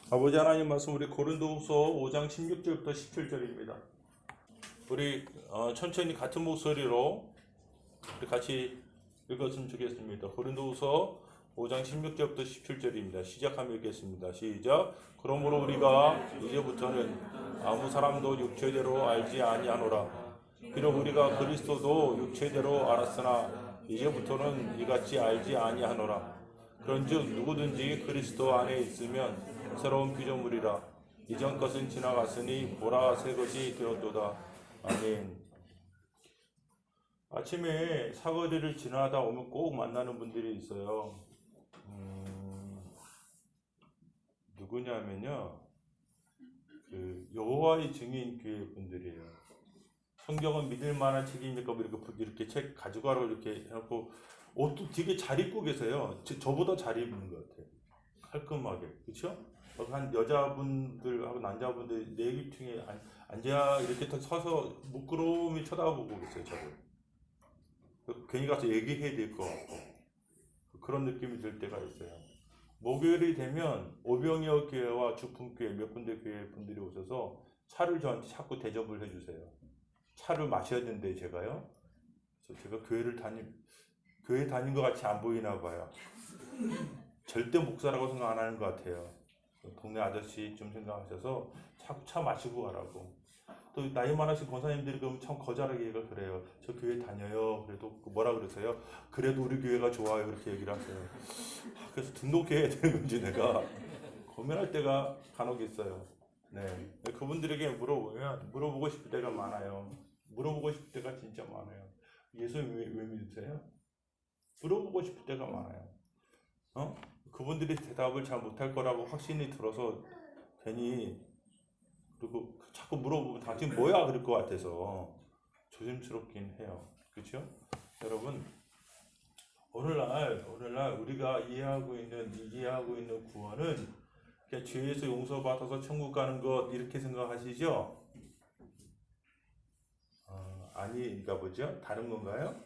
아버지 하나님 말씀 우리 고린도후서 5장 16절부터 17절입니다. 우리 천천히 같은 목소리로 우리 같이 읽었으면 좋겠습니다. 고린도후서 5장 16절부터 17절입니다. 시작하며 읽겠습니다. 시작. 그러므로 우리가 이제부터는 아무 사람도 육체대로 알지 아니하노라. 비록 우리가 그리스도도 육체대로 알았으나 이제부터는 이같이 알지 아니하노라. 그런즉 누구든지 그리스도 안에 있으면 새로운 피조물이라. 이전 것은 지나갔으니 보라 새 것이 되었도다. 아멘. 아침에 사거리를 지나다 오면 꼭 만나는 분들이 있어요. 누구냐면요, 그 여호와의 증인 교회 분들이에요. 성경은 믿을 만한 책입니까? 이렇게 책 가져가라고 이렇게 해놓고 옷도 되게 잘 입고 계세요. 저보다 잘 입는 것 같아요. 깔끔하게, 그렇죠? 한 여자분들하고 남자분들 내귀퉁에 앉아 이렇게 딱 서서 부끄러움이 쳐다보고 있어요, 저를. 괜히 가서 얘기해야 될 것 같고 그런 느낌이 들 때가 있어요. 목요일이 되면 오병이어 교회와 주품교회 몇 군데 교회 분들이 오셔서 차를 저한테 자꾸 대접을 해주세요. 차를 마셔야 되는데 제가요. 그래서 제가 교회 다닌 것 같이 안 보이나 봐요. 절대 목사라고 생각 안 하는 것 같아요. 동네 아저씨 좀 생각하셔서 자꾸 차 마시고 가라고. 또 나이 많으신 권사님들이 그러면 참 거절하게 얘기가 그래요. 저 교회 다녀요. 그래도 뭐라 그러세요? 그래도 우리 교회가 좋아요. 그렇게 얘기를 하세요. 그래서 등록해야 되는 건지 내가 고민할 때가 간혹 있어요. 네, 그분들에게 물어보고 싶을 때가 많아요. 물어보고 싶을 때가 진짜 많아요. 예수 왜 믿으세요? 물어보고 싶을 때가 많아요. 그분들이 대답을 잘 못할 거라고 확신이 들어서 괜히 그리고 자꾸 물어보면 당신 뭐야 그럴 것 같아서 조심스럽긴 해요. 그렇죠? 여러분, 오늘날 우리가 이해하고 있는 구원은 그냥 죄에서 용서받아서 천국 가는 것 이렇게 생각하시죠? 아닌가 보죠? 다른 건가요?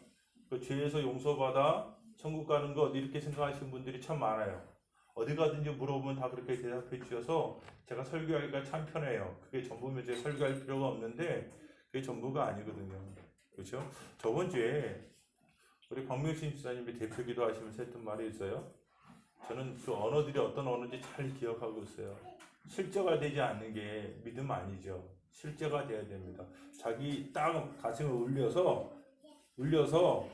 그 죄에서 용서받아 천국 가는 것 이렇게 생각하시는 분들이 참 많아요. 어디 가든지 물어보면 다 그렇게 대답해 주셔서 제가 설교하기가 참 편해요. 그게 전부면 제가 설교할 필요가 없는데 그게 전부가 아니거든요. 그렇죠? 저번 주에 우리 박명신 지사님이 대표기도 하시면서 했던 말이 있어요. 저는 그 언어들이 어떤 언어인지 잘 기억하고 있어요. 실제가 되지 않는 게 믿음 아니죠. 실제가 돼야 됩니다. 자기 딱 가슴을 울려서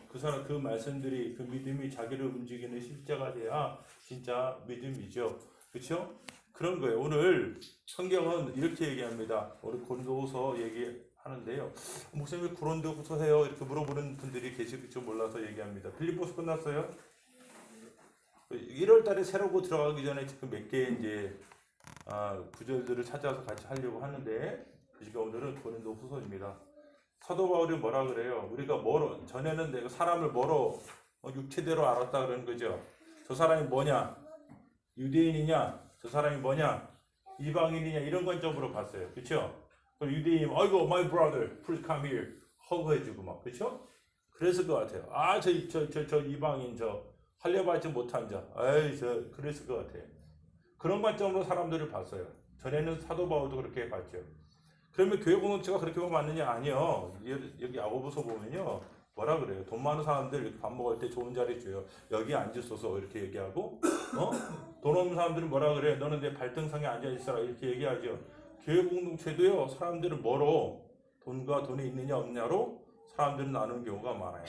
그 사람 그 말씀들이 그 믿음이 자기를 움직이는 실제가 돼야 진짜 믿음이죠. 그렇죠? 그런 거예요. 오늘 성경은 이렇게 얘기합니다. 오늘 고린도후서 얘기하는데요. 목사님 왜 고린도후서 해요? 이렇게 물어보는 분들이 계실지 몰라서 얘기합니다. 빌립보서 끝났어요? 1월 달에 새로고 들어가기 전에 지금 몇 개 이제 구절들을 찾아서 같이 하려고 하는데 지금 오늘은 고린도후서입니다. 사도 바울이 뭐라 그래요? 우리가 전에는 내가 사람을 육체대로 알았다 그러는 거죠. 저 사람이 뭐냐? 유대인이냐? 저 사람이 뭐냐? 이방인이냐? 이런 관점으로 봤어요. 그렇죠? 그럼 유대인이 아이고 my brother, please come here 허그해주고 막 그렇죠? 그랬을 것 같아요. 저 이방인 할려받지 못한 자, 그랬을 것 같아요. 그런 관점으로 사람들을 봤어요. 전에는 사도 바울도 그렇게 봤죠. 그러면 교회 공동체가 그렇게 보면 맞느냐? 아니요. 여기 야고보서 보면요. 뭐라 그래요? 돈 많은 사람들 이렇게 밥 먹을 때 좋은 자리 줘요. 여기 앉으소서 이렇게 얘기하고 돈 없는 사람들은 뭐라 그래요? 너는 내 발등상에 앉아있어라 이렇게 얘기하죠. 교회 공동체도요. 사람들을 돈과 돈이 있느냐 없느냐로 사람들은 나누는 경우가 많아요.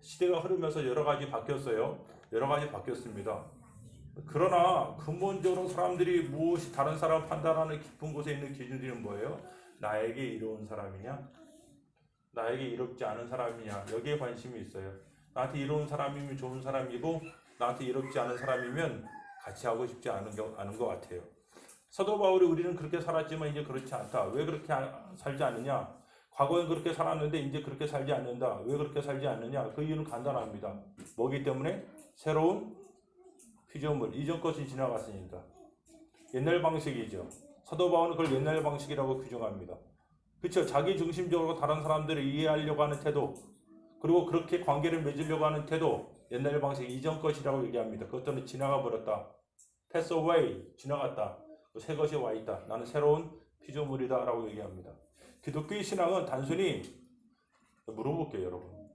시대가 흐르면서 여러 가지 바뀌었어요. 여러 가지 바뀌었습니다. 그러나 근본적으로 사람들이 무엇이 다른 사람 판단하는 깊은 곳에 있는 기준들은 뭐예요? 나에게 이로운 사람이냐? 나에게 이롭지 않은 사람이냐? 여기에 관심이 있어요. 나한테 이로운 사람이면 좋은 사람이고 나한테 이롭지 않은 사람이면 같이 하고 싶지 않은 것 같아요. 사도 바울이 우리는 그렇게 살았지만 이제 그렇지 않다. 왜 그렇게 살지 않느냐? 과거엔 그렇게 살았는데 이제 그렇게 살지 않는다. 왜 그렇게 살지 않느냐? 그 이유는 간단합니다. 뭐기 때문에? 새로운 피조물, 이전 것이 지나갔으니까. 옛날 방식이죠. 사도 바울은 그걸 옛날 방식이라고 규정합니다. 그렇죠? 자기 중심적으로 다른 사람들을 이해하려고 하는 태도, 그리고 그렇게 관계를 맺으려고 하는 태도, 옛날 방식, 이전 것이라고 얘기합니다. 그것들은 지나가 버렸다. pass away, 지나갔다. 새 것이 와 있다. 나는 새로운 피조물이다라고 얘기합니다. 기독교의 신앙은 단순히 물어볼게요, 여러분.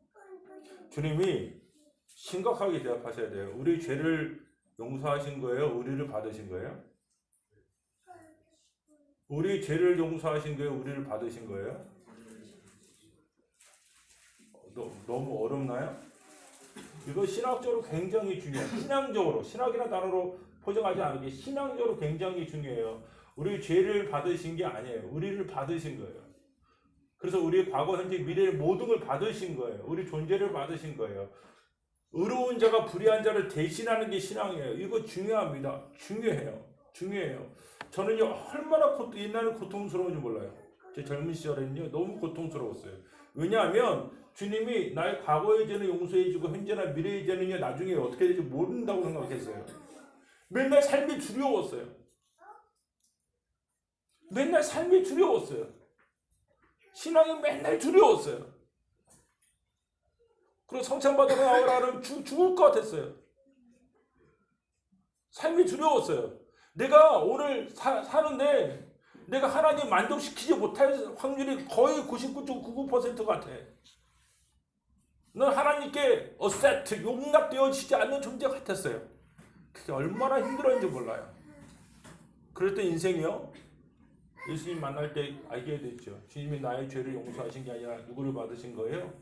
주님이 심각하게 대답하셔야 돼요. 우리 죄를 용서하신 거예요? 우리를 받으신 거예요? 우리 죄를 용서하신 거예요? 우리를 받으신 거예요? 너무 어렵나요? 이거 신학적으로 굉장히 중요해요. 신앙적으로, 신학이라는 단어로 포장하지 않게 신앙적으로 굉장히 중요해요. 우리 죄를 받으신 게 아니에요. 우리를 받으신 거예요. 그래서 우리의 과거, 현재, 미래의 모든 걸 받으신 거예요. 우리 존재를 받으신 거예요. 의로운 자가 불의한 자를 대신하는 게 신앙이에요. 이거 중요합니다. 중요해요. 저는요, 얼마나 옛날에 고통스러운지 몰라요. 제 젊은 시절에는요, 너무 고통스러웠어요. 왜냐하면 주님이 나의 과거의 죄는 용서해주고 현재나 미래의 죄는요, 나중에 어떻게 될지 모른다고 생각했어요. 맨날 삶이 두려웠어요. 신앙이 맨날 두려웠어요. 그리고 성찬받으러 나오라면 죽을 것 같았어요. 삶이 두려웠어요. 내가 오늘 사는데 내가 하나님 만족시키지 못할 확률이 거의 99.99% 같아. 넌 하나님께 어셉트, 용납되어지지 않는 존재 같았어요. 그게 얼마나 힘들었는지 몰라요. 그랬던 인생이요. 예수님 만날 때 알게 됐죠. 주님이 나의 죄를 용서하신 게 아니라 누구를 받으신 거예요?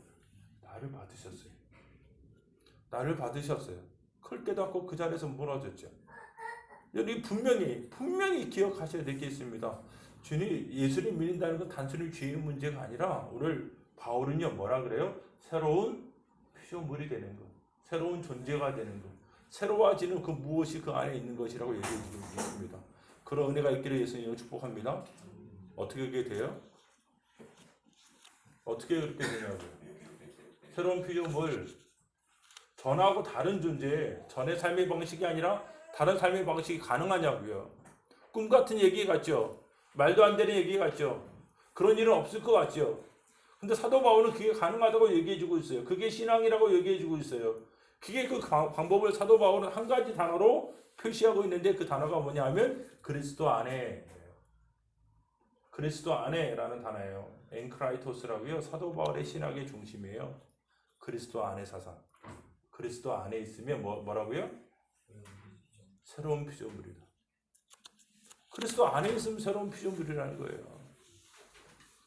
나를 받으셨어요. 클 깨닫고 그 자리에서 무너졌죠. 여러분 분명히 기억하셔야 되겠습니다. 주님 예수를 믿는다는 건 단순히 죄의 문제가 아니라 오늘 바울은요 뭐라 그래요? 새로운 피조물이 되는 것, 새로운 존재가 되는 것, 새로워지는 그 무엇이 그 안에 있는 것이라고 얘기해 주고 있습니다. 그런 은혜가 있기를 예수님으로 축복합니다. 어떻게 그게 돼요? 어떻게 그렇게 되냐고요? 새로운 피조물, 전하고 다른 존재, 전의 삶의 방식이 아니라 다른 삶의 방식이 가능하냐고요. 꿈 같은 얘기 같죠? 말도 안 되는 얘기 같죠? 그런 일은 없을 것 같죠? 근데 사도 바울은 그게 가능하다고 얘기해주고 있어요. 그게 신앙이라고 얘기해주고 있어요. 그게 그 방법을 사도 바울은 한 가지 단어로 표시하고 있는데 그 단어가 뭐냐 하면 그리스도 안에라는 단어예요. 엔크라이토스라고요. 사도 바울의 신학의 중심이에요. 그리스도 안의 사상. 그리스도 안에 있으면 뭐라고요? 새로운 피조물이다. 그리스도 안에 있으면 새로운 피조물이라는 거예요.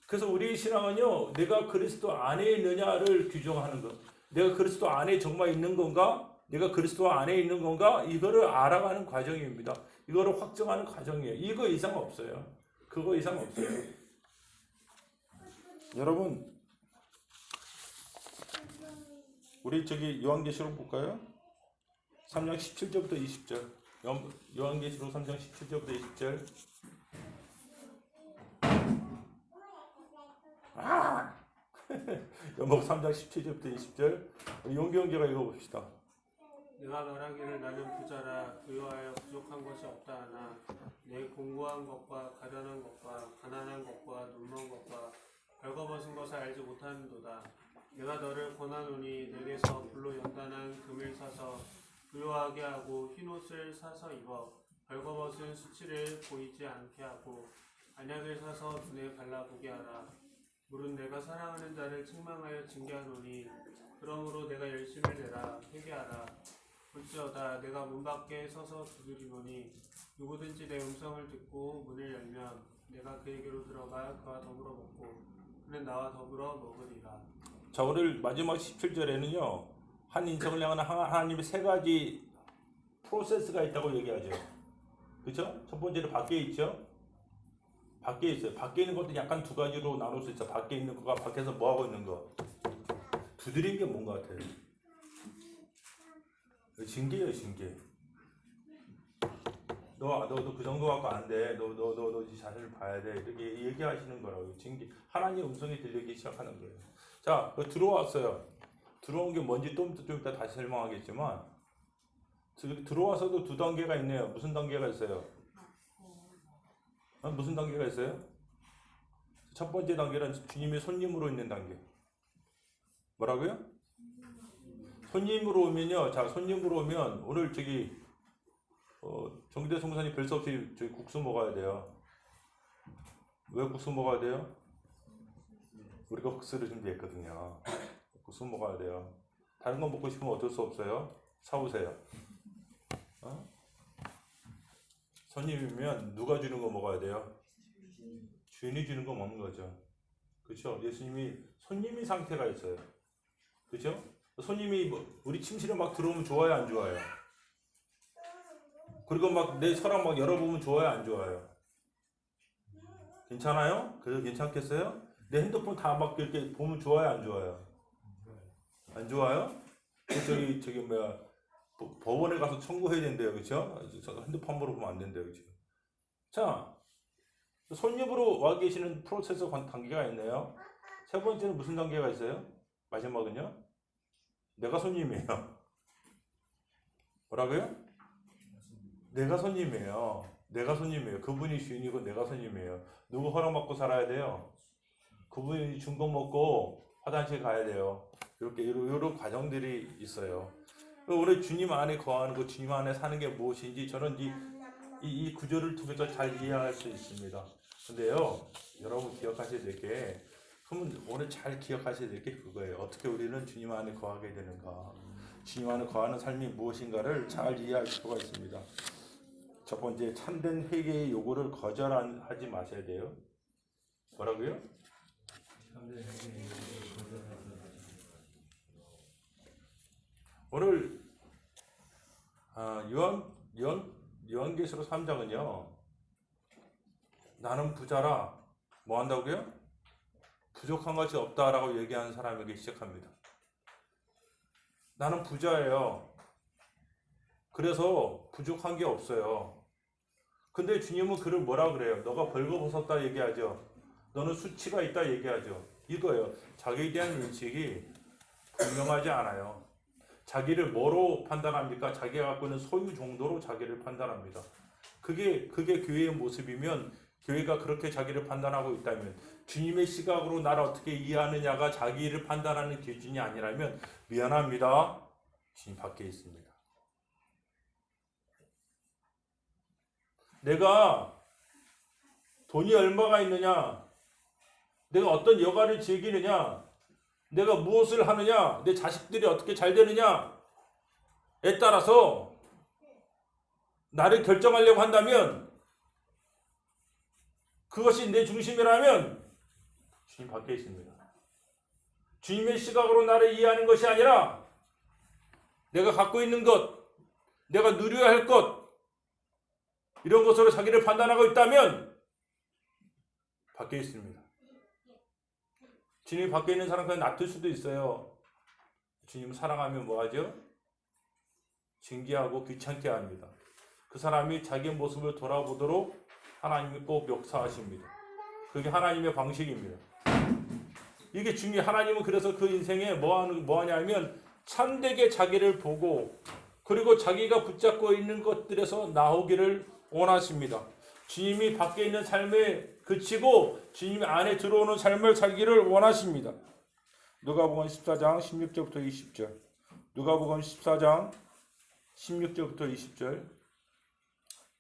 그래서 우리 신앙은요, 내가 그리스도 안에 있느냐를 규정하는 것. 내가 그리스도 안에 정말 있는 건가? 내가 그리스도 안에 있는 건가? 이거를 알아가는 과정입니다. 이거를 확정하는 과정이에요. 이거 이상 없어요. 그거 이상 없어요. 여러분, 우리 요한계시록 볼까요? 3장 17절부터 20절. 요한계시록 3장 17절부터 20절. 연목 3장 17절부터 20절. 용기형제가 읽어봅시다. 내가 말하기를 나는 부자라 부유하여 부족한 것이 없다 하나 내 공고한 것과 가련한 것과 가난한 것과 눈먼 것과 벌거벗은 것을 알지 못하는도다. 내가 너를 권하노니 내게서 불로 연단한 금을 사서 부유하게 하고 흰옷을 사서 입어 벌거벗은 수치를 보이지 않게 하고 안약을 사서 눈에 발라보게 하라. 물은 내가 사랑하는 자를 책망하여 징계하노니 그러므로 내가 열심을 내라 회개하라. 볼지어다 내가 문 밖에 서서 두드리노니 누구든지 내 음성을 듣고 문을 열면 내가 그에게로 들어가 그와 더불어 먹고 그는 나와 더불어 먹으리라. 자, 오늘 마지막 17절에는요 한 인생을 향하는 하나님의 세 가지 프로세스가 있다고 얘기하죠. 그렇죠? 첫 번째는 밖에 있죠. 밖에 있어요. 밖에 있는 것도 약간 두 가지로 나눌 수 있어. 밖에 있는 거가 밖에서 뭐 하고 있는 거. 두드린 게 뭔 것 같아요? 징계예요, 징계. 너도 그 정도 갖고 안 돼. 너 네 자신을 봐야 돼. 이렇게 얘기하시는 거라고요. 징계. 하나님의 음성이 들리기 시작하는 거예요. 자, 들어왔어요. 들어온 게 뭔지 좀 이따 다시 설명하겠지만 들어와서도 두 단계가 있네요. 무슨 단계가 있어요? 무슨 단계가 있어요? 첫 번째 단계는 주님의 손님으로 있는 단계. 뭐라고요? 손님으로 오면요. 자, 손님으로 오면 오늘 정기대 송사님 별 수 없이 저희 국수 먹어야 돼요. 왜 국수 먹어야 돼요? 우리가 국수를 준비했거든요. 국수 먹어야 돼요. 다른 거 먹고 싶으면 어쩔 수 없어요. 사오세요. 어? 손님이면 누가 주는 거 먹어야 돼요? 주인이 주는 거 먹는 거죠. 그렇죠? 예수님이 손님이 상태가 있어요. 그렇죠? 손님이 우리 침실에 막 들어오면 좋아요, 안 좋아요? 그리고 막 내 서랍 막 열어보면 좋아요, 안 좋아요? 괜찮아요? 그래도 괜찮겠어요? 내 핸드폰 다 막 이렇게 보면 좋아요, 안 좋아요? 안 좋아요? 저기 뭐야, 법원에 가서 청구해야 된대요, 그렇죠? 핸드폰 함부로 보면 안 된대요, 그렇죠? 자, 손님으로 와 계시는 프로세서 단계가 있네요. 세 번째는 무슨 단계가 있어요? 마지막은요? 내가 손님이에요. 뭐라고요? 내가 손님이에요. 내가 손님이에요. 그분이 주인이고 내가 손님이에요. 누구 허락받고 살아야 돼요? 그분이 준 거 먹고 화장실 가야 돼요. 이런 과정들이 있어요. 우리 주님 안에 거하는 거, 주님 안에 사는 게 무엇인지 저는 이 구절을 통해서 잘 이해할 수 있습니다. 근데요, 여러분 기억하셔야 될 게, 그러면 오늘 잘 기억하셔야 될 게 그거예요. 어떻게 우리는 주님 안에 거하게 되는가? 주님 안에 거하는 삶이 무엇인가를 잘 이해할 필요가 있습니다. 첫 번째, 참된 회개의 요구를 거절하지 마셔야 돼요. 뭐라고요? 오늘 요한계시록 3장은요. 나는 부자라 뭐 한다고요? 부족한 것이 없다라고 얘기하는 사람에게 시작합니다. 나는 부자예요. 그래서 부족한 게 없어요. 근데 주님은 그를 뭐라 그래요? 너가 벌거벗었다 얘기하죠. 너는 수치가 있다 얘기하죠. 이거예요. 자기에 대한 인식이 분명하지 않아요. 자기를 뭐로 판단합니까? 자기가 갖고 있는 소유 정도로 자기를 판단합니다. 그게 교회의 모습이면, 교회가 그렇게 자기를 판단하고 있다면, 주님의 시각으로 나를 어떻게 이해하느냐가 자기를 판단하는 기준이 아니라면 미안합니다. 주님 밖에 있습니다. 내가 돈이 얼마가 있느냐, 내가 어떤 여가를 즐기느냐, 내가 무엇을 하느냐, 내 자식들이 어떻게 잘 되느냐에 따라서 나를 결정하려고 한다면, 그것이 내 중심이라면 주님 밖에 있습니다. 주님의 시각으로 나를 이해하는 것이 아니라 내가 갖고 있는 것, 내가 누려야 할 것, 이런 것으로 자기를 판단하고 있다면 밖에 있습니다. 주님이 밖에 있는 사람 그냥 놔둘 수도 있어요. 주님을 사랑하면 뭐하죠? 징계하고 귀찮게 합니다. 그 사람이 자기의 모습을 돌아보도록 하나님이 꼭 역사하십니다. 그게 하나님의 방식입니다. 이게 중요해. 하나님은 그래서 그 인생에 뭐하냐면 참되게 자기를 보고, 그리고 자기가 붙잡고 있는 것들에서 나오기를 원하십니다. 주님이 밖에 있는 삶에 그치고 주님 안에 들어오는 삶을 살기를 원하십니다. 누가복음 14장 16절부터 20절. 누가복음 14장 16절부터 20절.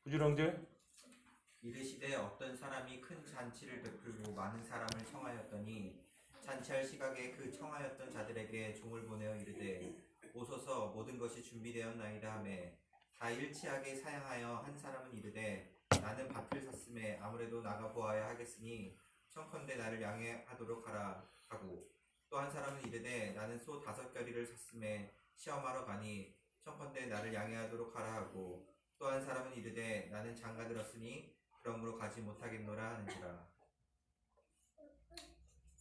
부지런게. 이르시되 어떤 사람이 큰 잔치를 베풀고 많은 사람을 청하였더니 잔치할 시각에 그 청하였던 자들에게 종을 보내어 이르되 오소서 모든 것이 준비되었나이다 하매 다 일치하게 사양하여 한 사람은 이르되 나는 밭을 샀음에 아무래도 나가 보아야 하겠으니 청컨대 나를 양해하도록 하라 하고, 또 한 사람은 이르되 나는 소 5겨리를 샀음에 시험하러 가니 청컨대 나를 양해하도록 하라 하고, 또 한 사람은 이르되 나는 장가 들었으니 그러므로 가지 못하겠노라 하는지라.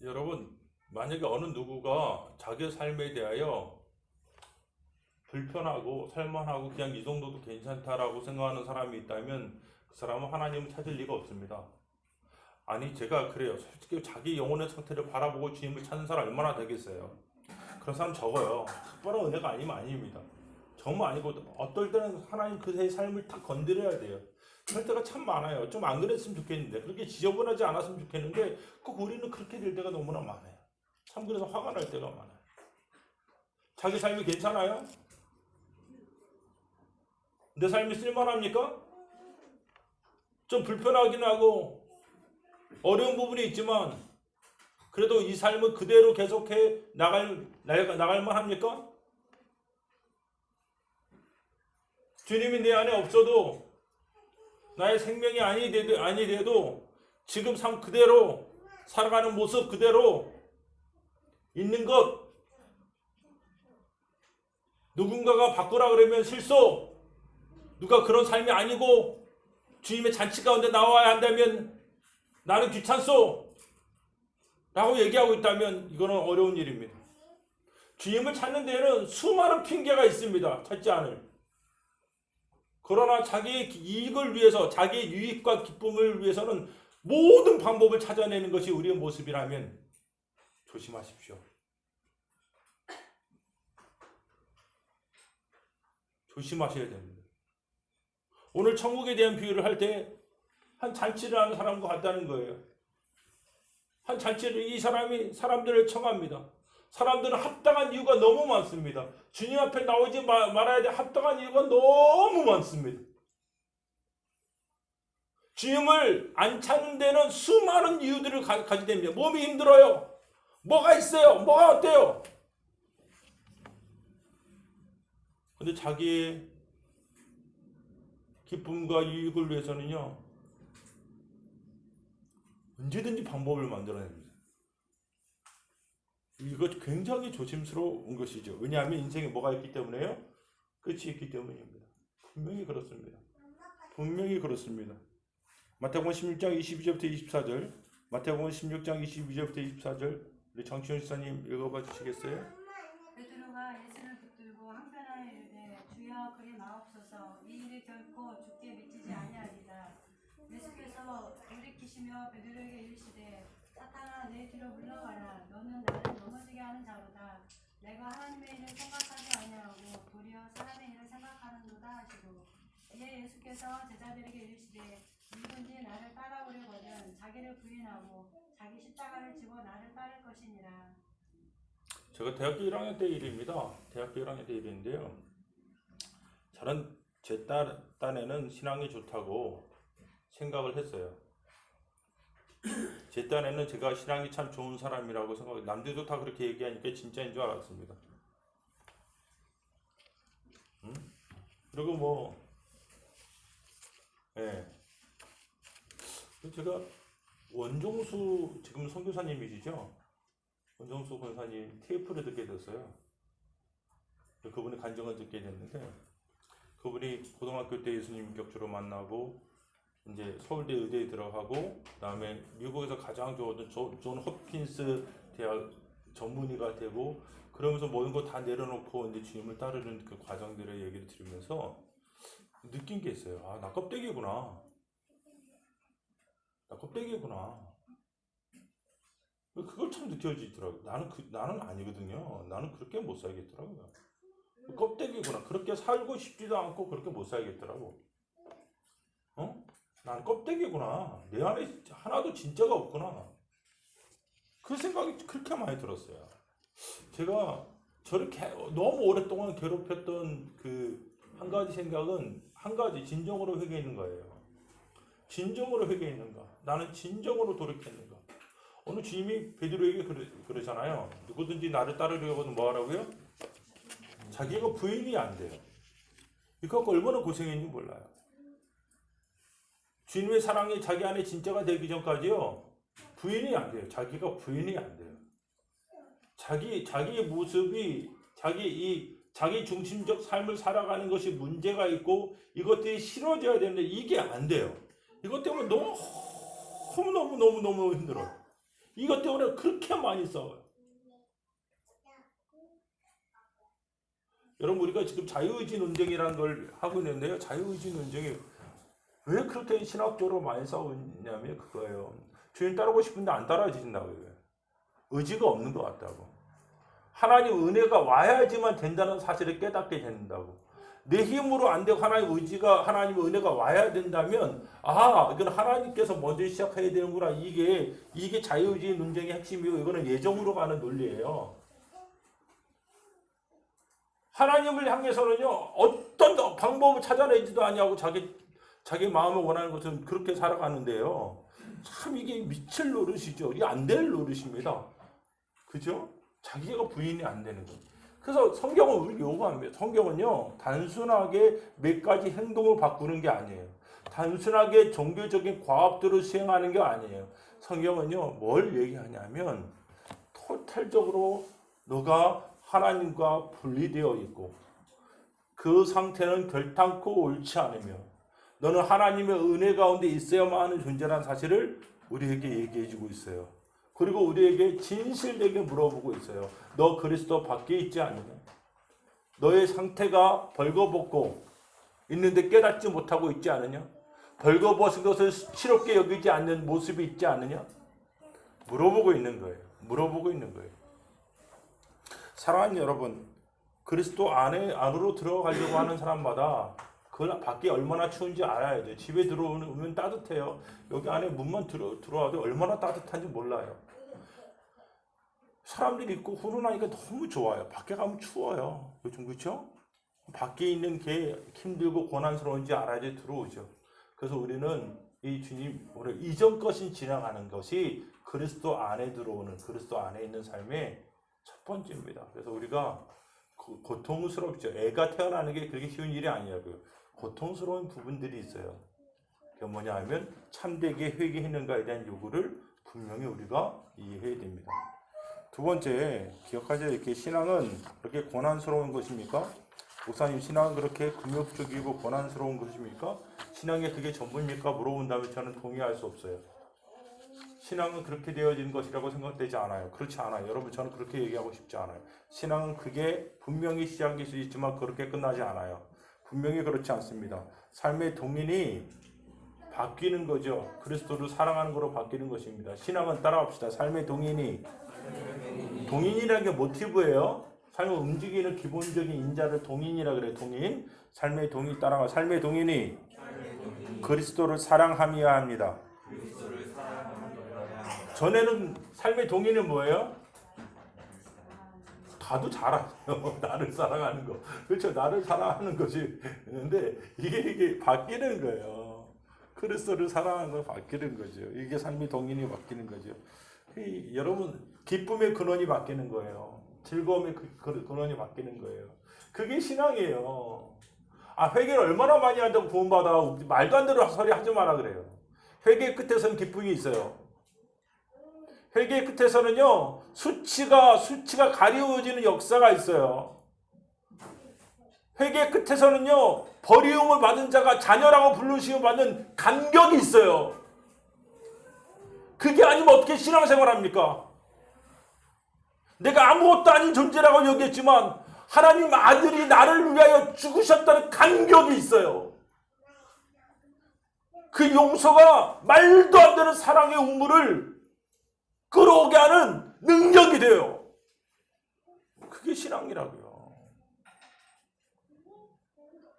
여러분, 만약에 어느 누구가 자기의 삶에 대하여 불편하고 살만하고 그냥 이 정도도 괜찮다라고 생각하는 사람이 있다면 그 사람은 하나님을 찾을 리가 없습니다. 아니, 제가 그래요. 솔직히 자기 영혼의 상태를 바라보고 주님을 찾는 사람 얼마나 되겠어요. 그런 사람 적어요. 특별한 은혜가 아니면 아닙니다. 정말 아니고 어떨 때는 하나님 그의 삶을 탁 건드려야 돼요. 그럴 때가 참 많아요. 좀 안 그랬으면 좋겠는데, 그렇게 지저분하지 않았으면 좋겠는데 꼭 우리는 그렇게 될 때가 너무나 많아요. 참 그래서 화가 날 때가 많아요. 자기 삶이 괜찮아요? 내 삶이 쓸만합니까? 좀 불편하긴 하고 어려운 부분이 있지만 그래도 이 삶을 그대로 계속해 나갈만 합니까? 주님이 내 안에 없어도 나의 생명이 아니 돼도 지금 삶 그대로 살아가는 모습 그대로 있는 것, 누군가가 바꾸라 그러면 실수, 누가 그런 삶이 아니고 주님의 잔치 가운데 나와야 한다면 나는 귀찮소 라고 얘기하고 있다면 이거는 어려운 일입니다. 주님을 찾는 데에는 수많은 핑계가 있습니다. 찾지 않을. 그러나 자기의 이익을 위해서, 자기의 유익과 기쁨을 위해서는 모든 방법을 찾아내는 것이 우리의 모습이라면 조심하십시오. 조심하셔야 됩니다. 오늘 천국에 대한 비유를 할 때 한 잔치를 하는 사람과 같다는 거예요. 한 잔치를 이 사람이 사람들을 청합니다. 사람들은 합당한 이유가 너무 많습니다. 주님 앞에 나오지 말아야 될 합당한 이유가 너무 많습니다. 주님을 안 찾는 데는 수많은 이유들을 가지게 됩니다. 몸이 힘들어요. 뭐가 있어요? 뭐가 어때요? 근데 자기의 기쁨과 유익을 위해서는요, 언제든지 방법을 만들어냅니다. 이거 굉장히 조심스러운 것이죠. 왜냐하면 인생에 뭐가 있기 때문에요? 끝이 있기 때문입니다. 분명히 그렇습니다. 분명히 그렇습니다. 마태복음 16장 22절부터 24절, 마태복음 16장 22절부터 24절, 우리 정치훈 시사님 읽어봐 주시겠어요? 베드로가 예수를 붙들고 한편하여 이르되 주여 그리 마옵소서 이 일이 결코 주께 미치지 아니하리다. 예수께서 돌이키시며 베드로에게 이르시되 사탄아 내 뒤로 물러가라. 너는 나를 넘어지게 하는 자로다. 내가 하나님의 일을 생각하지 아니하고 도리어 사람의 일을 생각하는도다 하시고, 이에 예수께서 제자들에게 이르시되 누구든지 나를 따라오려거든 자기를 부인하고 자기 십자가를 지고 나를 따를 것이니라. 제가 대학교 1학년 때 일입니다. 대학교 1학년 때 일인데요. 저는 제 딴에는 신앙이 좋다고 생각을 했어요. 제 딴에는 제가 신앙이 참 좋은 사람이라고 생각해요. 남들도 다 그렇게 얘기하니까 진짜인 줄 알았습니다. 그리고 뭐, 예. 제가 원종수 지금 선교사님이시죠? 원종수 권사님 테이프를 듣게 됐어요. 그분의 간증을 듣게 됐는데, 그분이 고등학교 때 예수님 격주로 만나고 이제 서울대 의대에 들어가고 그다음에 미국에서 가장 좋아하던 존 홉킨스 대학 전문의가 되고, 그러면서 모든 거 다 내려놓고 이제 주님을 따르는 그 과정들의 얘기를 들으면서 느낀 게 있어요. 아, 나 껍데기구나. 나 껍데기구나. 그걸 참 느껴지더라고요. 나는 아니거든요. 나는 그렇게 못 살겠더라고요. 껍데기구나. 그렇게 살고 싶지도 않고 그렇게 못 살겠더라고. 나는 껍데기구나. 내 안에 하나도 진짜가 없구나. 그 생각이 그렇게 많이 들었어요. 제가 저렇게 너무 오랫동안 괴롭혔던 그 한 가지 생각은 한 가지, 진정으로 회개했는 거예요. 진정으로 회개했는가? 나는 진정으로 돌이켰는가? 오늘 주님이 베드로에게 그러잖아요. 누구든지 나를 따르려고는 뭐 하라고요? 자기가 부인이 안 돼요. 이거 갖고 얼마나 고생했는지 몰라요. 주님의 사랑이 자기 안에 진짜가 되기 전까지요, 부인이 안 돼요. 자기가 부인이 안 돼요. 자기의 모습이, 자기 중심적 삶을 살아가는 것이 문제가 있고 이것들이 싫어져야 되는데 이게 안 돼요. 이것 때문에 너무 힘들어요. 이것 때문에 그렇게 많이 싸워요. 여러분, 우리가 지금 자유의지 논쟁이라는 걸 하고 있는데요. 자유의지 논쟁이 왜 그렇게 신학적으로 많이 싸우냐면 그거예요. 주님 따르고 싶은데 안 따라지신다고요. 의지가 없는 것 같다고. 하나님 은혜가 와야지만 된다는 사실을 깨닫게 된다고. 내 힘으로 안 되고 하나님 은혜가 와야 된다면, 이건 하나님께서 먼저 시작해야 되는구나. 이게 자유의지 논쟁의 핵심이고, 이거는 예정으로 가는 논리예요. 하나님을 향해서는요 어떤 방법을 찾아내지도 아니하고 자기 마음을 원하는 것은 그렇게 살아가는데요. 참 이게 미칠 노릇이죠. 이게 안 될 노릇입니다. 그죠? 자기가 부인이 안 되는 거예요. 그래서 성경은 우리 요구합니다. 성경은요 단순하게 몇 가지 행동을 바꾸는 게 아니에요. 단순하게 종교적인 과업들을 수행하는 게 아니에요. 성경은요 뭘 얘기하냐면 토탈적으로 너가 하나님과 분리되어 있고 그 상태는 결탄코 옳지 않으며 너는 하나님의 은혜 가운데 있어야만 하는 존재라는 사실을 우리에게 얘기해 주고 있어요. 그리고 우리에게 진실되게 물어보고 있어요. 너 그리스도 밖에 있지 않느냐? 너의 상태가 벌거벗고 있는데 깨닫지 못하고 있지 않느냐? 벌거벗은 것을 수치롭게 여기지 않는 모습이 있지 않느냐? 물어보고 있는 거예요. 물어보고 있는 거예요. 사랑하는 여러분, 그리스도 안으로 들어가려고 하는 사람마다 그 밖이 얼마나 추운지 알아야 돼요. 집에 들어오면 따뜻해요. 여기 안에 문만 들어와도 얼마나 따뜻한지 몰라요. 사람들이 있고 훈훈하니까 너무 좋아요. 밖에 가면 추워요. 요즘 그렇죠? 밖에 있는 게 힘들고 고난스러운지 알아야지 들어오죠. 그래서 우리는 이 주님 오늘 이전 것이 지나가는 것이 그리스도 안에 들어오는 그리스도 안에 있는 삶의 첫 번째입니다. 그래서 우리가 고통스럽죠. 애가 태어나는 게 그렇게 쉬운 일이 아니라고요. 고통스러운 부분들이 있어요. 그게 뭐냐 하면 참되게 회개했는가에 대한 요구를 분명히 우리가 이해해야 됩니다. 두 번째, 기억하세요. 이렇게 신앙은 그렇게 고난스러운 것입니까? 목사님, 신앙은 그렇게 금욕적이고 고난스러운 것입니까? 신앙이 그게 전부입니까? 물어본다면 저는 동의할 수 없어요. 신앙은 그렇게 되어진 것이라고 생각되지 않아요. 그렇지 않아요. 여러분, 저는 그렇게 얘기하고 싶지 않아요. 신앙은 그게 분명히 시작일 수 있지만 그렇게 끝나지 않아요. 분명히 그렇지 않습니다. 삶의 동인이 바뀌는 거죠. 그리스도를 사랑하는 거로 바뀌는 것입니다. 신앙은 따라합시다. 삶의 동인이 동인이라는 게 모티브예요. 삶을 움직이는 기본적인 인자를 동인이라 그래요. 동인. 삶의 동인 따라가. 삶의 동인이 그리스도를 사랑함이어야 합니다. 전에는 삶의 동인은 뭐예요? 다도 잘 알아요. 나를 사랑하는 거. 그렇죠. 나를 사랑하는 것이 있는데 이게 바뀌는 거예요. 그리스도를 사랑하는 거 바뀌는 거죠. 이게 삶의 동인이 바뀌는 거죠. 여러분 기쁨의 근원이 바뀌는 거예요. 즐거움의 근원이 바뀌는 거예요. 그게 신앙이에요. 회개를 얼마나 많이 한다고 구원받아. 말도 안 되는 소리 하지 마라 그래요. 회개 끝에서는 기쁨이 있어요. 회개 끝에서는요 수치가 가리워지는 역사가 있어요. 회개 끝에서는요 버리움을 받은 자가 자녀라고 부르심을 받는 감격이 있어요. 그게 아니면 어떻게 신앙생활합니까? 내가 아무것도 아닌 존재라고 여겼지만 하나님 아들이 나를 위하여 죽으셨다는 감격이 있어요. 그 용서가 말도 안 되는 사랑의 우물을 끌어오게 하는 능력이 돼요. 그게 신앙이라고요.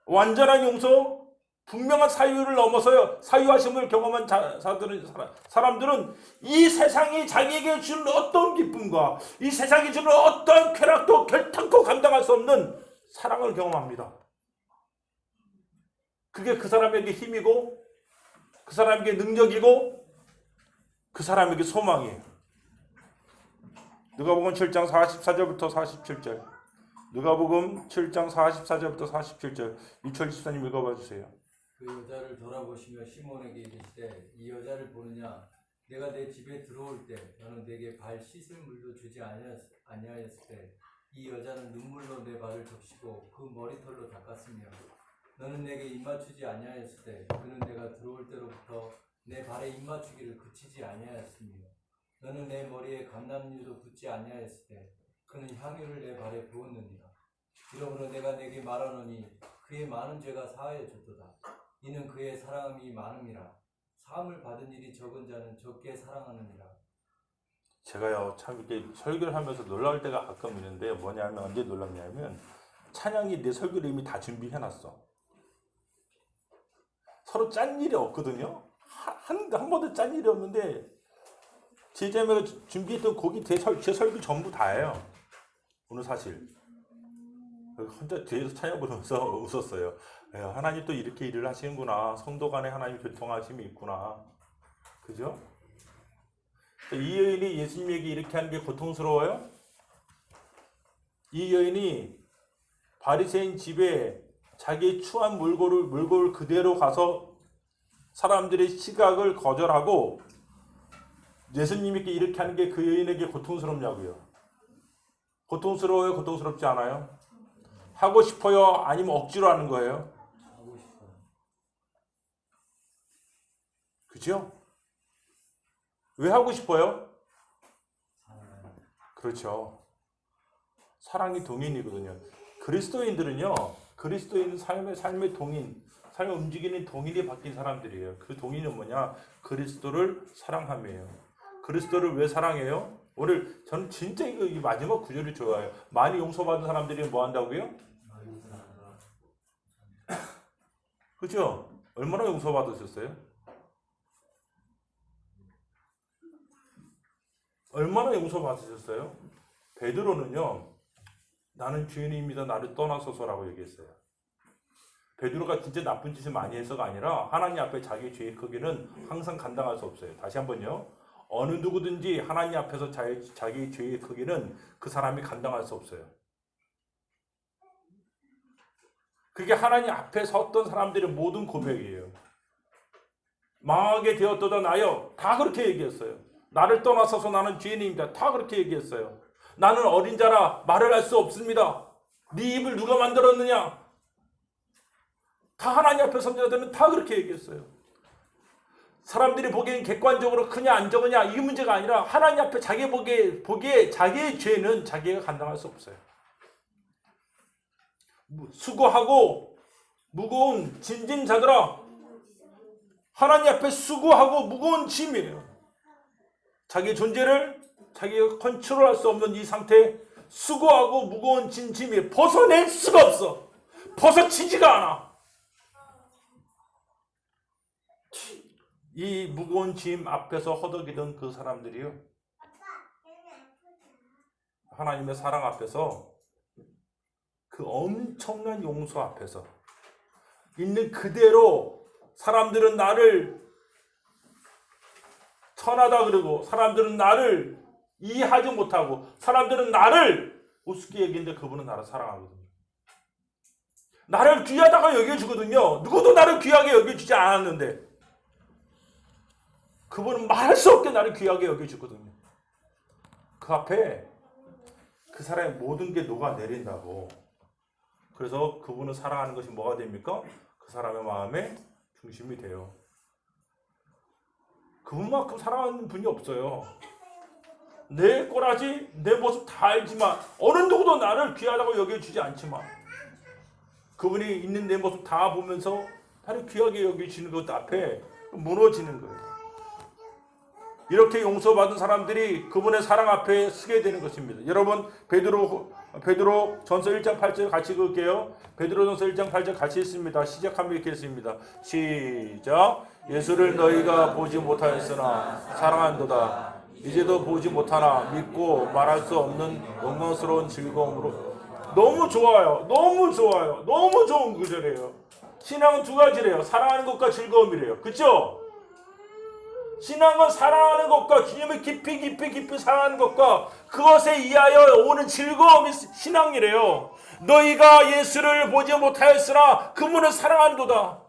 완전한 용서, 분명한 사유를 넘어서요. 사유하심을 경험한 사람들은 이 세상이 자기에게 주는 어떤 기쁨과 이 세상이 주는 어떤 쾌락도 결탄코 감당할 수 없는 사랑을 경험합니다. 그게 그 사람에게 힘이고 그 사람에게 능력이고 그 사람에게 소망이에요. 누가복음 7장 44절부터 47절. 누가복음 7장 44절부터 47절. 유철 집사님 읽어봐 주세요. 그 여자를 돌아보시며 시몬에게 이르시되 이 여자를 보느냐? 내가 내 집에 들어올 때 너는 내게 발 씻을 물도 주지 아니하였을 때 이 여자는 눈물로 내 발을 적시고 그 머리털로 닦았으며 너는 내게 입맞추지 아니하였을 때 그는 내가 들어올 때로부터 내 발에 입맞추기를 그치지 아니하였으며 너는 내 머리에 감람유도 붓지 아니하였을 때 그는 향유를 내 발에 부었느니라. 이러므로 내가 내게 말하노니 그의 많은 죄가 사하여졌도다. 이는 그의 사랑이 많음이라. 사함을 받은 일이 적은 자는 적게 사랑하느니라. 제가요 참 이렇게 설교를 하면서 놀라울 때가 가끔 있는데 뭐냐면 언제 놀랍냐면 찬양이 내 설교를 이미 다 준비해놨어. 서로 짠 일이 없거든요. 한 번도 짠 일이 없는데제 준비했던 곡이 제 설교 전부 다예요. 오늘 사실 혼자 뒤에서 찬양 부르면서 웃었어요. 야, 하나님 또 이렇게 일을 하시는구나. 성도 간에 하나님 교통하심이 있구나. 그죠? 이 여인이 예수님에게 이렇게 하는 게 고통스러워요? 이 여인이 바리새인 집에 자기 추한 물고를 그대로 가서 사람들의 시각을 거절하고 예수님께 이렇게 하는 게 그 여인에게 고통스럽냐고요? 고통스러워요? 고통스럽지 않아요? 하고 싶어요? 아니면 억지로 하는 거예요? 하고 싶어요. 그죠? 왜 하고 싶어요? 사랑해요. 그렇죠. 사랑이 동인이거든요. 그리스도인들은요, 그리스도인 삶의 동인, 삶을 움직이는 동인이 바뀐 사람들이에요. 그 동인은 뭐냐? 그리스도를 사랑함이에요. 그리스도를 왜 사랑해요? 오늘 저는 진짜 이 마지막 구절이 좋아요. 많이 용서받은 사람들이 뭐 한다고요? 그죠? 얼마나 용서받으셨어요? 얼마나 용서받으셨어요? 베드로는요, 나는 주인입니다. 나를 떠나소서라고 얘기했어요. 베드로가 진짜 나쁜 짓을 많이 해서가 아니라 하나님 앞에 자기의 죄의 크기는 항상 감당할 수 없어요. 다시 한번요. 어느 누구든지 하나님 앞에서 자기의 죄의 크기는 그 사람이 감당할 수 없어요. 그게 하나님 앞에 섰던 사람들의 모든 고백이에요. 망하게 되었도다 나여, 다 그렇게 얘기했어요. 나를 떠나서서 나는 죄인입니다. 다 그렇게 얘기했어요. 나는 어린 자라 말을 할 수 없습니다. 네 입을 누가 만들었느냐? 다 하나님 앞에 선 자들은 다 그렇게 얘기했어요. 사람들이 보기엔 객관적으로 크냐 안 적으냐 이 문제가 아니라 하나님 앞에 자기 보기에 자기의 죄는 자기가 감당할 수 없어요. 수고하고 무거운 짐진 자들아, 하나님 앞에 수고하고 무거운 짐이에요. 자기 존재를 자기가 컨트롤할 수 없는 이 상태에 수고하고 무거운 짐이 벗어낼 수가 없어. 벗어치지가 않아. 이 무거운 짐 앞에서 허덕이던 그 사람들이요, 하나님의 사랑 앞에서, 그 엄청난 용서 앞에서 있는 그대로 사람들은 나를 천하다 그러고, 사람들은 나를 이해하지 못하고, 사람들은 나를 우습게 여기는데 그분은 나를 사랑하거든요. 나를 귀하다고 여겨주거든요. 누구도 나를 귀하게 여겨주지 않았는데 그분은 말할 수 없게 나를 귀하게 여겨주거든요. 그 앞에 그 사람의 모든 게 녹아내린다고. 그래서 그분을 사랑하는 것이 뭐가 됩니까? 그 사람의 마음의 중심이 돼요. 그분만큼 사랑하는 분이 없어요. 내 꼬라지, 내 모습 다 알지만, 어느 누구도 나를 귀하다고 여겨주지 않지만, 그분이 있는 내 모습 다 보면서 나를 귀하게 여겨주시는 것 앞에 무너지는 거예요. 이렇게 용서받은 사람들이 그분의 사랑 앞에 서게 되는 것입니다. 여러분, 베드로 전서 1장 8절 같이 읽을게요. 베드로 전서 1장 8절 같이 읽습니다. 시작하면 읽겠습니다. 시작. 예수를 너희가 보지 못하였으나 사랑한도다. 이제도 보지 못하나 믿고 말할 수 없는 영광스러운 즐거움으로. 너무 좋아요. 너무 좋아요. 너무 좋은 구절이에요. 신앙은 두 가지래요. 사랑하는 것과 즐거움이래요. 그렇죠? 신앙은 사랑하는 것과 주님을 깊이 사랑하는 것과 그것에 의하여 오는 즐거움이 신앙이래요. 너희가 예수를 보지 못하였으나 그분을 사랑한도다.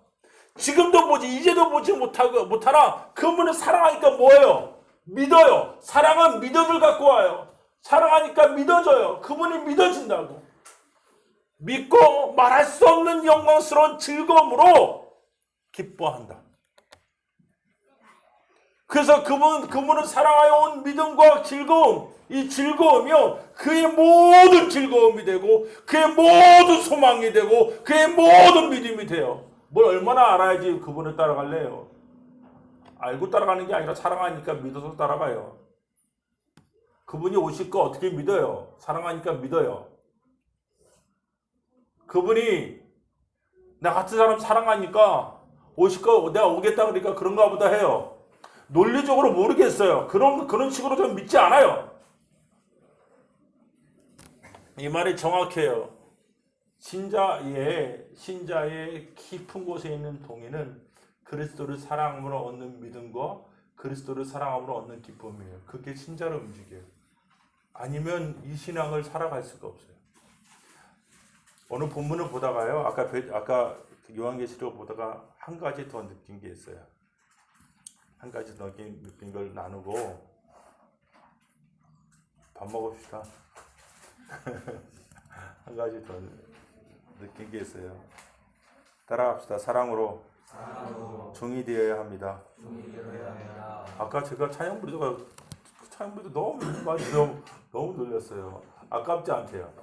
지금도 보지, 이제도 보지 못하나 그분을 사랑하니까 뭐예요? 믿어요. 사랑은 믿음을 갖고 와요. 사랑하니까 믿어져요. 그분이 믿어진다고. 믿고 말할 수 없는 영광스러운 즐거움으로 기뻐한다. 그래서 그분을 사랑하여 온 믿음과 즐거움, 이 즐거움이요, 그의 모든 즐거움이 되고, 그의 모든 소망이 되고, 그의 모든 믿음이 돼요. 뭘 얼마나 알아야지 그분을 따라갈래요? 알고 따라가는 게 아니라 사랑하니까 믿어서 따라가요. 그분이 오실 거 어떻게 믿어요? 사랑하니까 믿어요. 그분이 나 같은 사람 사랑하니까 오실 거 내가 오겠다 그러니까 그런가 보다 해요. 논리적으로 모르겠어요. 그런 식으로 좀 믿지 않아요. 이 말이 정확해요. 신자의 깊은 곳에 있는 동의는 그리스도를 사랑함으로 얻는 믿음과 그리스도를 사랑함으로 얻는 기쁨이에요. 그게 신자를 움직여요. 아니면 이 신앙을 살아갈 수가 없어요. 오늘 본문을 보다가요. 아까 요한계시록 보다가 한 가지 더 느낀 게 있어요. 한 가지 더 느낀 걸 나누고 밥 먹읍시다. 한 가지 더 느낀 게 있어요. 따라갑시다. 사랑으로 종이 되어야 합니다. 아까 제가 찬양 부르다가 너무 놀랐어요. 아깝지 않대요.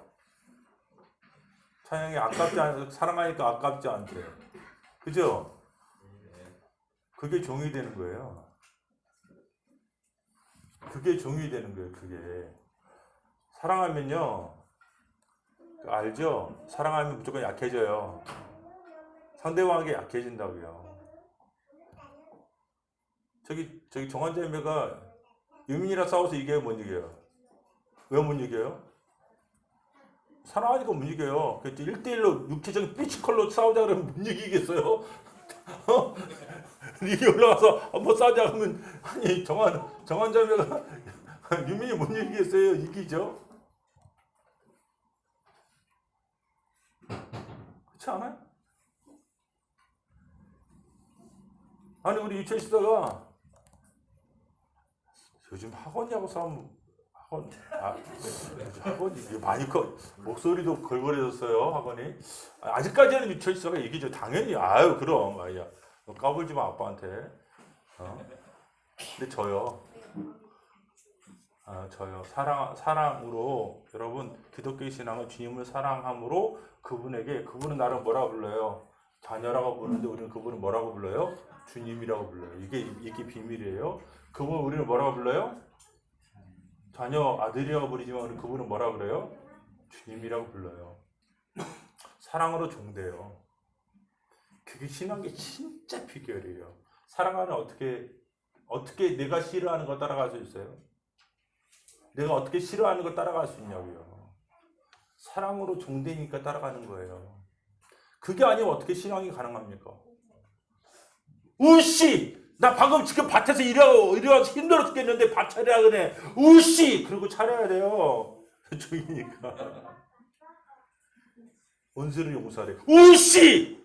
찬양이 아깝지 않아서 사랑하니까 아깝지 않대요. 그죠? 그게 종이 되는 거예요. 그게 종이 되는 거예요. 그게 사랑하면요, 알죠? 사랑하면 무조건 약해져요. 상대방에게 약해진다고요. 저기 정한자매가 유민이랑 싸워서 이겨요, 못 이겨요? 왜 못 이겨요? 사랑하니까 못 이겨요. 1대1로 육체적인 피지컬로 싸우자 그러면 못 이기겠어요? 이게 올라가서 한번 싸우자 그러면 아니 정한자매가 유민이 못 이기겠어요? 이기죠? 그렇지 않아요? 아니 우리 유치원 시다가 요즘 학원이하고 싸우면 학원이 많이 목소리도 걸걸해졌어요. 학원이 아직까지는 유치원 시다가 이기죠. 당연히 그럼 아야 너 까불지 마 아빠한테. 근데 저요. 사랑으로 여러분 기독교의 신앙은 주님을 사랑함으로 그분은 나를 뭐라고 불러요? 자녀라고 부르는데 우리는 그분을 뭐라고 불러요? 주님이라고 불러요. 이게 비밀이에요. 그분 우리는 뭐라고 불러요? 자녀 아들이라고 부르지만 우리 그분은 뭐라고 그래요? 주님이라고 불러요. 사랑으로 종돼요. 그게 신앙의 진짜 비결이에요. 사랑하는 어떻게 내가 싫어하는 거 따라갈 수 있어요? 내가 어떻게 싫어하는 거 따라갈 수 있냐고요. 사랑으로 종되니까 따라가는 거예요. 그게 아니면 어떻게 신앙이 가능합니까? 우씨! 나 방금 지금 밭에서 일해와서 힘들어 죽겠는데 밥 차려야 그래. 우씨! 그리고 차려야 돼요. 종이니까. 원수를 용서하래. 우씨!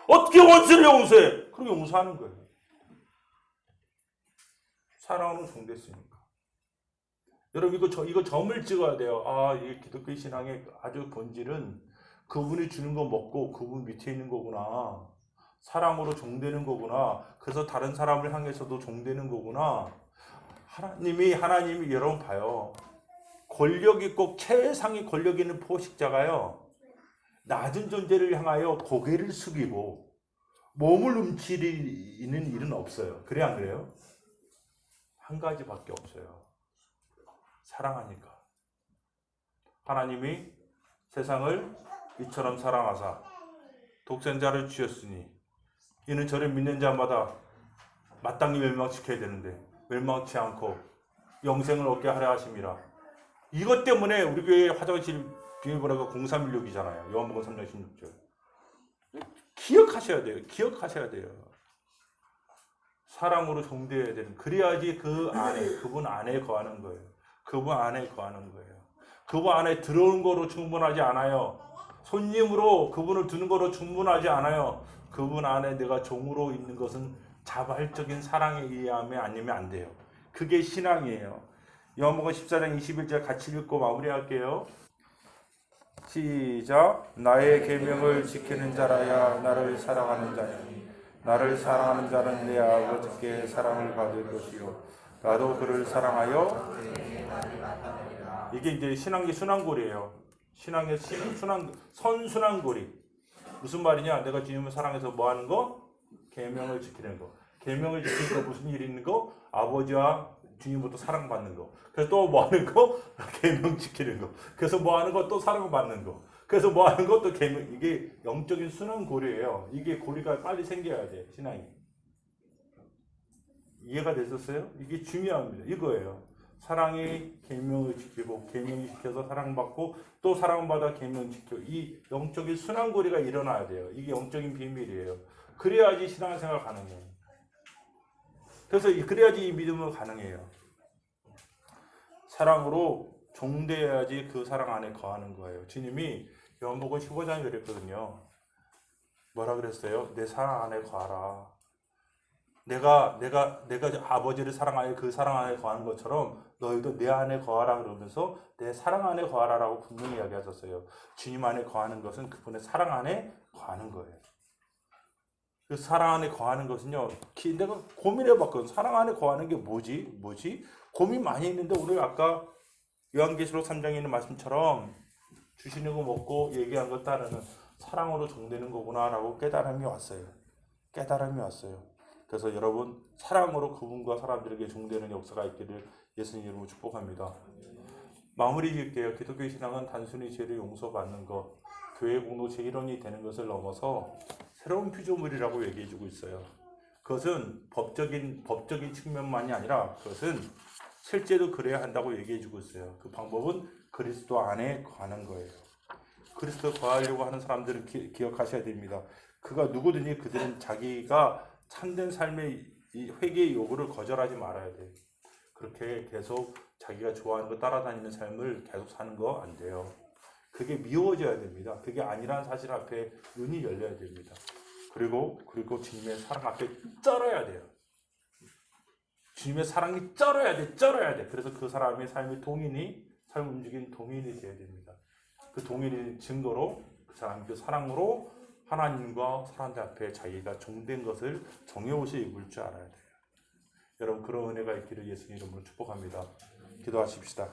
어떻게 원수를 용서해? 그리고 용서하는 거예요. 사랑으로 종됐으니까. 여러분 이거 점을 찍어야 돼요. 이게 기독교 신앙의 아주 본질은 그분이 주는 거 먹고 그분 밑에 있는 거구나. 사랑으로 종되는 거구나. 그래서 다른 사람을 향해서도 종되는 거구나. 하나님이 여러분 봐요. 권력 있고 최상의 권력 있는 포식자가요. 낮은 존재를 향하여 고개를 숙이고 몸을 움츠리는 일은 없어요. 그래 안 그래요? 한 가지밖에 없어요. 사랑하니까. 하나님이 세상을 이처럼 사랑하사 독생자를 주셨으니 이는 저를 믿는 자마다 마땅히 멸망시켜야 되는데 멸망치 않고 영생을 얻게 하려 하심이라. 이것 때문에 우리 교회 화장실 비밀번호가 0316이잖아요. 요한복음 3장 16절. 기억하셔야 돼요. 사랑으로 종되어야 되는. 그래야지 그분 안에 거하는 거예요. 그분 안에 들어온 거로 충분하지 않아요. 손님으로 그분을 두는 거로 충분하지 않아요. 그분 안에 내가 종으로 있는 것은 자발적인 사랑에 의하면 아니면 안 돼요. 그게 신앙이에요. 요한복음 14장 21절 같이 읽고 마무리할게요. 시작. 나의 계명을 지키는 자라야 나를 사랑하는 자니 나를 사랑하는 자는 내 아버지께 사랑을 받을 것이요 나도 그를 사랑하여. 이게 이제 신앙의 순환고리예요. 신앙의 선순환고리. 무슨 말이냐? 내가 주님을 사랑해서 뭐 하는 거? 계명을 지키는 거. 계명을 지키니까 무슨 일이 있는 거? 아버지와 주님부터 사랑받는 거. 그래서 또 뭐 하는 거? 계명 지키는 거. 그래서 뭐 하는 거? 또 사랑받는 거. 그래서 뭐 하는 거? 또 계명. 이게 영적인 순환고리예요. 이게 고리가 빨리 생겨야 돼. 신앙이. 이해가 되셨어요? 이게 중요합니다. 이거예요. 사랑이 계명을 지키고 계명을 지켜서 사랑받고 또 사랑받아 계명 지키고 이 영적인 순환고리가 일어나야 돼요. 이게 영적인 비밀이에요. 그래야지 신앙생활 가능해요. 그래서 그래야지 이 믿음은 가능해요. 사랑으로 종대해야지 그 사랑 안에 거하는 거예요. 주님이 요한복음 15장에 그랬거든요. 뭐라 그랬어요? 내 사랑 안에 거하라. 내가 아버지를 사랑하여 그 사랑 안에 거하는 것처럼 너희도 내 안에 거하라 그러면서 내 사랑 안에 거하라라고 분명히 이야기하셨어요. 주님 안에 거하는 것은 그분의 사랑 안에 거하는 거예요. 그 사랑 안에 거하는 것은요. 내가 고민해봤거든. 사랑 안에 거하는 게 뭐지? 고민 많이 했는데 오늘 아까 요한계시록 3장에 있는 말씀처럼 주시는 거 먹고 얘기한 것 따르는 사랑으로 종되는 거구나라고 깨달음이 왔어요. 그래서 여러분 사랑으로 그분과 사람들에게 종되는 역사가 있기를 예수님 이름으로 축복합니다. 마무리 지을게요. 기독교 신앙은 단순히 죄를 용서받는 것, 교회 공동체 일원이 되는 것을 넘어서 새로운 피조물이라고 얘기해주고 있어요. 그것은 법적인 측면만이 아니라 그것은 실제로 그래야 한다고 얘기해주고 있어요. 그 방법은 그리스도 안에 거하는 거예요. 그리스도 거하려고 하는 사람들은 기억하셔야 됩니다. 그가 누구든지 그들은 자기가 참된 삶의 이 회개의 요구를 거절하지 말아야 돼요. 그렇게 계속 자기가 좋아하는 거 따라다니는 삶을 계속 사는 거 안 돼요. 그게 미워져야 됩니다. 그게 아니라는 사실 앞에 눈이 열려야 됩니다. 그리고 주님의 사랑 앞에 쩔어야 돼요. 주님의 사랑이 쩔어야 돼. 그래서 그 사람의 삶의 삶 움직이는 동인이 되어야 됩니다. 그 동인의 증거로 그 사람이 그 사랑으로 하나님과 사람들 앞에 자기가 종된 것을 정해옷이 입을 줄 알아야 돼요. 여러분 그런 은혜가 있기를 예수님 이름으로 축복합니다. 기도하십시다.